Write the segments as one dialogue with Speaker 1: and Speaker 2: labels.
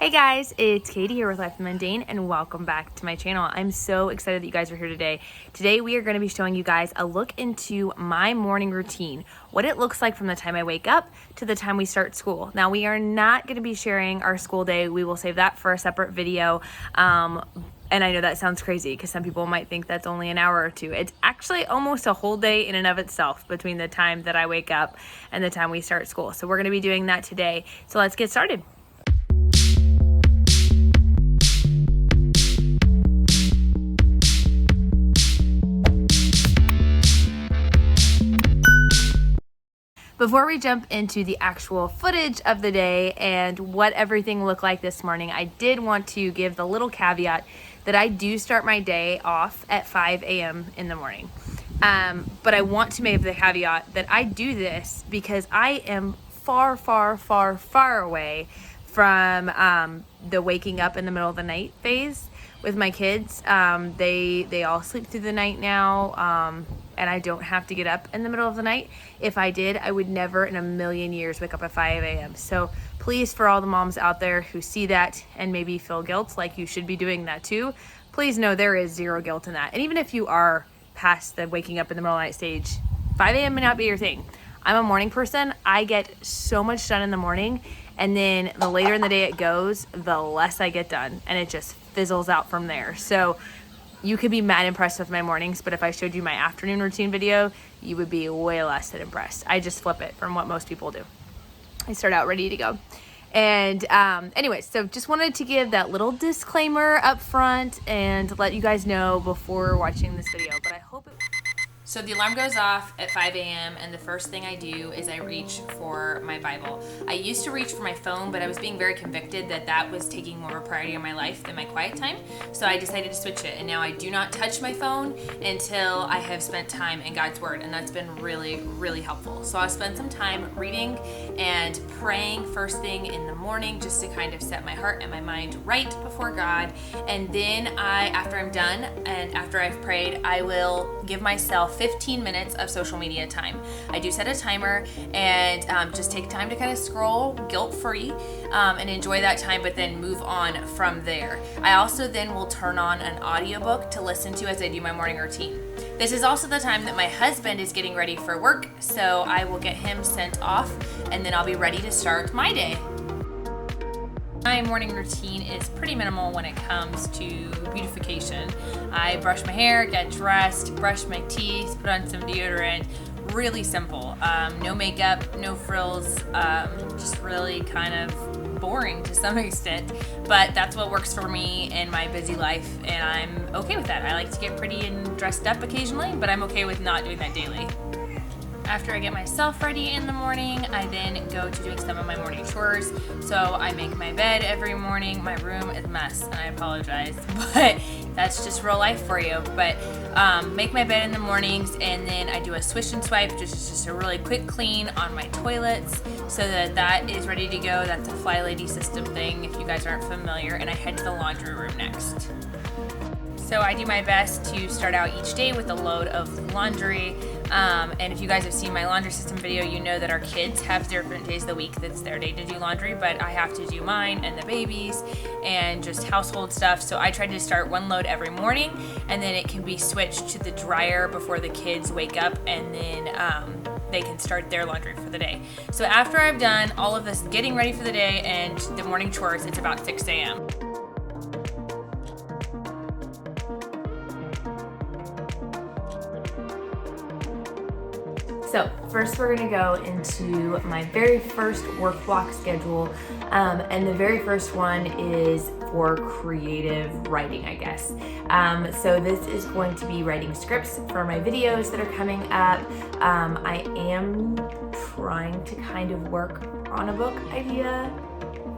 Speaker 1: Hey guys, it's Katie here with Life the Mundane and welcome back to my channel. I'm so excited that you guys are here today. Today we are going to be showing you guys a look into my morning routine, what it looks like from the time I wake up to the time we start school. Now we are not going to be sharing our school day. We will save that for a separate video. And I know that sounds crazy because some people might think that's only an hour or two. It's actually almost a whole day in and of itself between the time that I wake up and the time we start school. So we're going to be doing that today. So let's get started. Before we jump into the actual footage of the day and what everything looked like this morning, I did want to give the little caveat that I do start my day off at 5 a.m. in the morning. But I want to make the caveat that I do this because I am far, far, far, far away from the waking up in the middle of the night phase with my kids. They all sleep through the night now. And I don't have to get up in the middle of the night. If I did, I would never in a million years wake up at 5 a.m. So please, for all the moms out there who see that and maybe feel guilt, like you should be doing that too, please know there is zero guilt in that. And even if you are past the waking up in the middle of the night stage, 5 a.m. may not be your thing. I'm a morning person. I get so much done in the morning, and then the later in the day it goes, the less I get done, and it just fizzles out from there. So you could be mad impressed with my mornings, but if I showed you my afternoon routine video, you would be way less than impressed. I just flip it from what most people do. I start out ready to go. And anyways, so just wanted to give that little disclaimer up front and let you guys know before watching this video, but I hope it... So the alarm goes off at 5 a.m. and the first thing I do is I reach for my Bible. I used to reach for my phone, but I was being very convicted that that was taking more of a priority in my life than my quiet time. So I decided to switch it, and now I do not touch my phone until I have spent time in God's Word, and that's been really, really helpful. So I'll spend some time reading and praying first thing in the morning just to kind of set my heart and my mind right before God. And then after I'm done and after I've prayed, I will give myself 15 minutes of social media time. I do set a timer and just take time to kind of scroll guilt-free and enjoy that time, but then move on from there. I also then will turn on an audiobook to listen to as I do my morning routine. This is also the time that my husband is getting ready for work, so I will get him sent off and then I'll be ready to start my day. My morning routine is pretty minimal when it comes to beautification. I brush my hair, get dressed, brush my teeth, put on some deodorant. Really simple. No makeup, no frills, just really kind of boring to some extent. But that's what works for me in my busy life, and I'm okay with that. I like to get pretty and dressed up occasionally, but I'm okay with not doing that daily. After I get myself ready in the morning, I then go to doing some of my morning chores. So I make my bed every morning. My room is a mess, and I apologize, but that's just real life for you. But make my bed in the mornings, and then I do a swish and swipe, just a really quick clean on my toilets so that is ready to go. That's a Fly Lady system thing if you guys aren't familiar, and I head to the laundry room next. So I do my best to start out each day with a load of laundry. And if you guys have seen my laundry system video, you know that our kids have different days of the week that's their day to do laundry, but I have to do mine and the babies and just household stuff. So I try to start one load every morning, and then it can be switched to the dryer before the kids wake up, and then they can start their laundry for the day. So after I've done all of this getting ready for the day and the morning chores, it's about 6 a.m. So first we're gonna go into my very first work block schedule. And the very first one is for creative writing, I guess. So this is going to be writing scripts for my videos that are coming up. I am trying to kind of work on a book idea.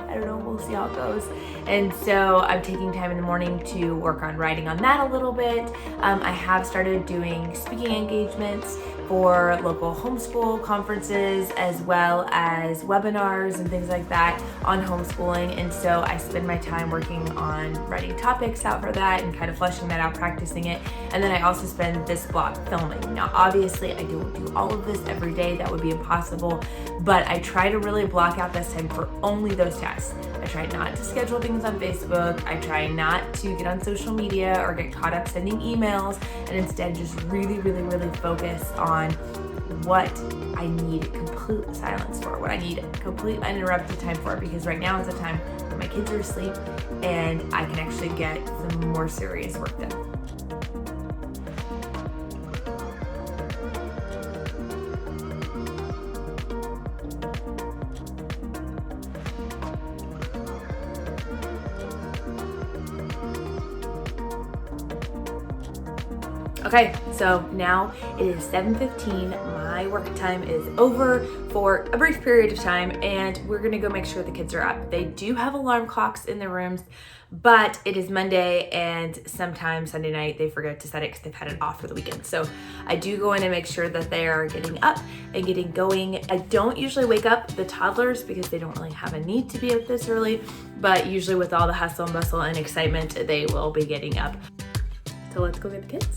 Speaker 1: I don't know, we'll see how it goes. And so I'm taking time in the morning to work on writing on that a little bit. I have started doing speaking engagements for local homeschool conferences as well as webinars and things like that on homeschooling. And so I spend my time working on writing topics out for that and kind of fleshing that out, practicing it. And then I also spend this block filming. Now, obviously I don't do all of this every day. That would be impossible, but I try to really block out this time for only those tasks. text. I try not to schedule things on Facebook. I try not to get on social media or get caught up sending emails, and instead just really focus on what I need complete silence for, what I need complete uninterrupted time for, because right now is a time when my kids are asleep and I can actually get some more serious work done. Okay, so now it is 7:15. My work time is over for a brief period of time, and we're gonna go make sure the kids are up. They do have alarm clocks in their rooms, but it is Monday, and sometimes Sunday night they forget to set it because they've had it off for the weekend. So I do go in and make sure that they are getting up and getting going. I don't usually wake up the toddlers because they don't really have a need to be up this early, but usually with all the hustle and bustle and excitement, they will be getting up. So let's go get the kids.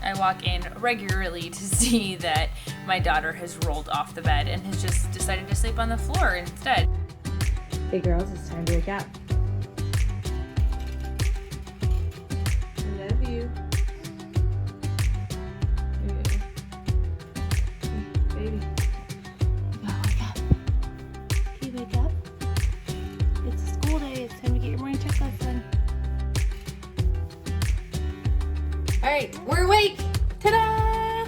Speaker 1: I walk in regularly to see that my daughter has rolled off the bed and has just decided to sleep on the floor instead. Hey girls, it's time to wake up. I love you. Baby. Oh, wake up. Can you wake up? It's a school day. It's time to get your morning checklist done. All right, we're awake. Ta-da!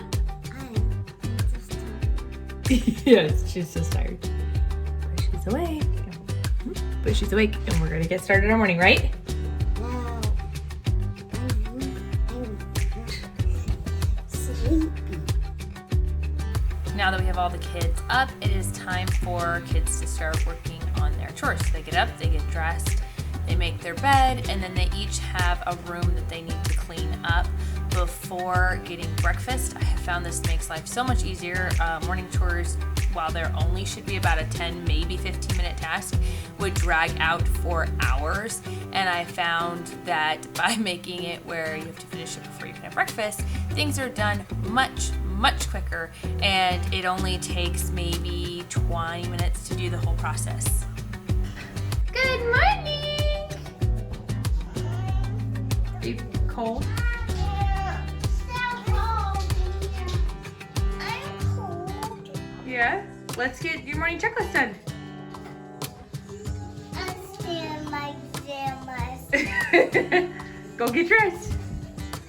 Speaker 1: Yes, she's just tired. But she's awake. But she's awake, and we're gonna get started our morning, right?
Speaker 2: No. I'm sleepy.
Speaker 1: Now that we have all the kids up, it is time for kids to start working on their chores. They get up, they get dressed, they make their bed, and then they each have a room that they need to clean up before getting breakfast. I have found this makes life so much easier. Morning chores, while there only should be about a 10, maybe 15-minute task, would drag out for hours. And I found that by making it where you have to finish it before you can have breakfast, things are done much quicker, and it only takes maybe 20 minutes to do the whole process. Good morning! Are you cold? Yeah? Let's get your morning checklist done.
Speaker 2: I'm my pajamas.
Speaker 1: Go get dressed.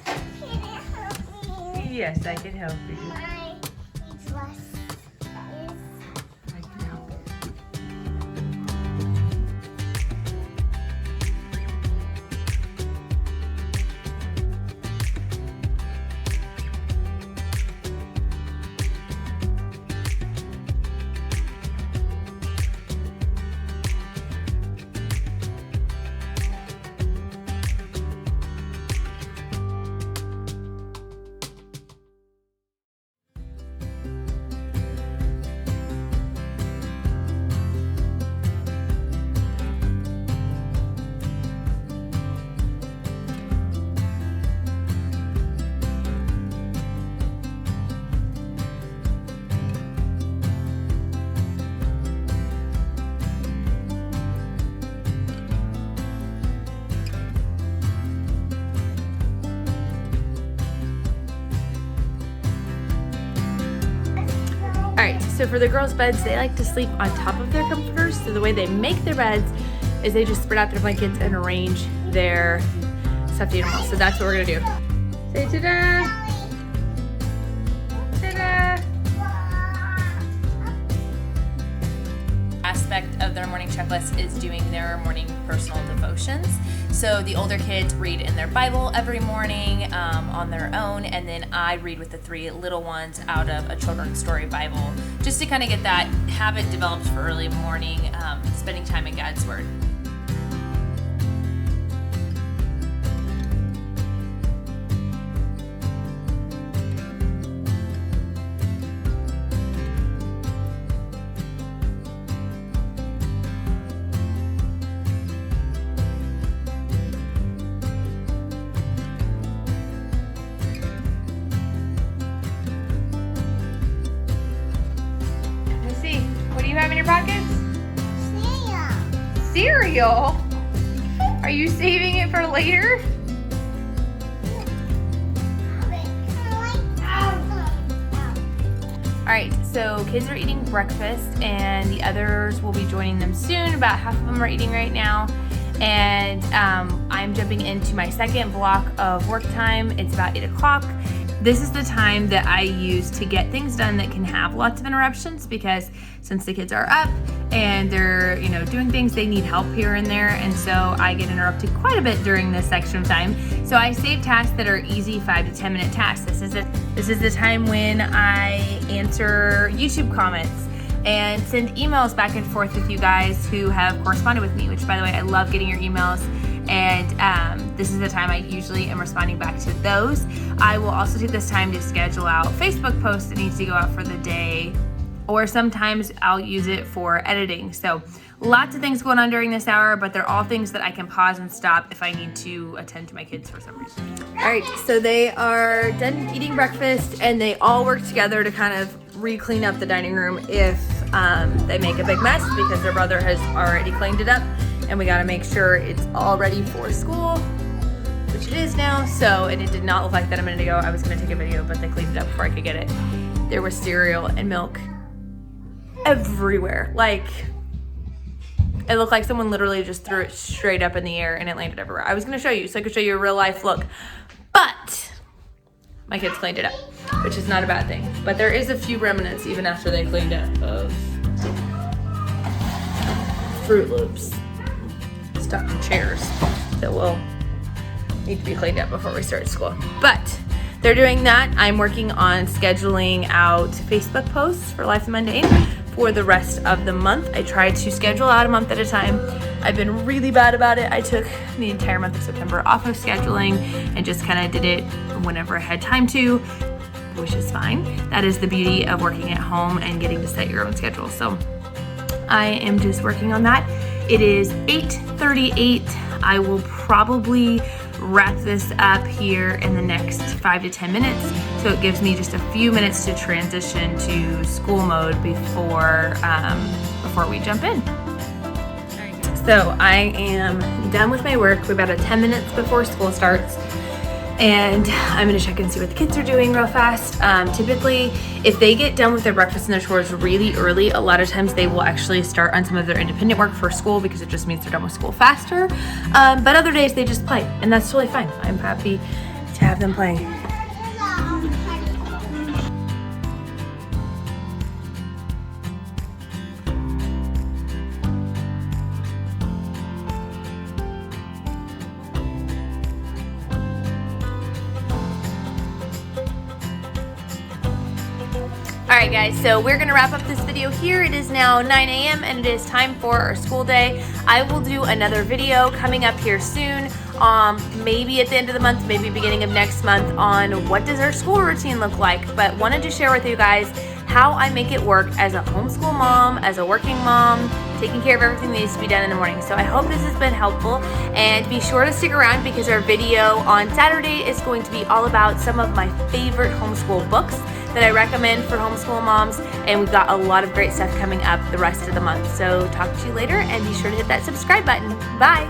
Speaker 2: Can you help me?
Speaker 1: Yes, I can help you.
Speaker 2: My dress is...
Speaker 1: I can help you. All right, so for the girls' beds, they like to sleep on top of their comforters. So the way they make their beds is they just spread out their blankets and arrange their stuffed animals. So that's what we're gonna do. Say ta-da! Ta-da! Aspect of their morning checklist is doing their morning personal devotions. So the older kids read in their Bible every morning on their own, and then I read with the three little ones out of a children's story Bible, just to kind of get that habit developed for early morning, spending time in God's Word. your pockets?
Speaker 2: Cereal.
Speaker 1: Cereal? Are you saving it for later? All right, so kids are eating breakfast and the others will be joining them soon. About half of them are eating right now. And I'm jumping into my second block of work time. It's about 8 o'clock. This is the time that I use to get things done that can have lots of interruptions, because since the kids are up and they're, doing things, they need help here and there. And so I get interrupted quite a bit during this section of time. So I save tasks that are easy 5 to 10 minute tasks. This is the time when I answer YouTube comments and send emails back and forth with you guys who have corresponded with me, which, by the way, I love getting your emails. And this is the time I usually am responding back to those. I will also take this time to schedule out Facebook posts that need to go out for the day, or sometimes I'll use it for editing. So lots of things going on during this hour, but they're all things that I can pause and stop if I need to attend to my kids for some reason. All right, so they are done eating breakfast and they all work together to kind of re-clean up the dining room if they make a big mess, because their brother has already cleaned it up. And we gotta make sure it's all ready for school, which it is now. So, and it did not look like that a minute ago. I was gonna take a video, but they cleaned it up before I could get it. There was cereal and milk everywhere. Like, it looked like someone literally just threw it straight up in the air and it landed everywhere. I was gonna show you, so I could show you a real life look, but my kids cleaned it up, which is not a bad thing. But there is a few remnants even after they cleaned up of Fruit Loops stuck in chairs that will need to be cleaned up before we start school. But they're doing that. I'm working on scheduling out Facebook posts for Life Mundane for the rest of the month. I try to schedule out a month at a time. I've been really bad about it. I took the entire month of September off of scheduling and just kind of did it whenever I had time to, which is fine. That is the beauty of working at home and getting to set your own schedule. So I am just working on that. It is 8:38. I will probably wrap this up here in the next 5 to 10 minutes. So it gives me just a few minutes to transition to school mode before we jump in. So I am done with my work. We're about 10 minutes before school starts. And I'm gonna check and see what the kids are doing real fast. Typically, if they get done with their breakfast and their chores really early, a lot of times they will actually start on some of their independent work for school, because it just means they're done with school faster. But other days they just play, and that's totally fine. I'm happy to have them playing. Alright guys, so we're gonna wrap up this video here. It is now 9 a.m. and it is time for our school day. I will do another video coming up here soon, maybe at the end of the month, maybe beginning of next month, on what does our school routine look like. But wanted to share with you guys how I make it work as a homeschool mom, as a working mom, taking care of everything that needs to be done in the morning. So I hope this has been helpful, and be sure to stick around because our video on Saturday is going to be all about some of my favorite homeschool books that I recommend for homeschool moms, and we've got a lot of great stuff coming up the rest of the month. So talk to you later, and be sure to hit that subscribe button. Bye.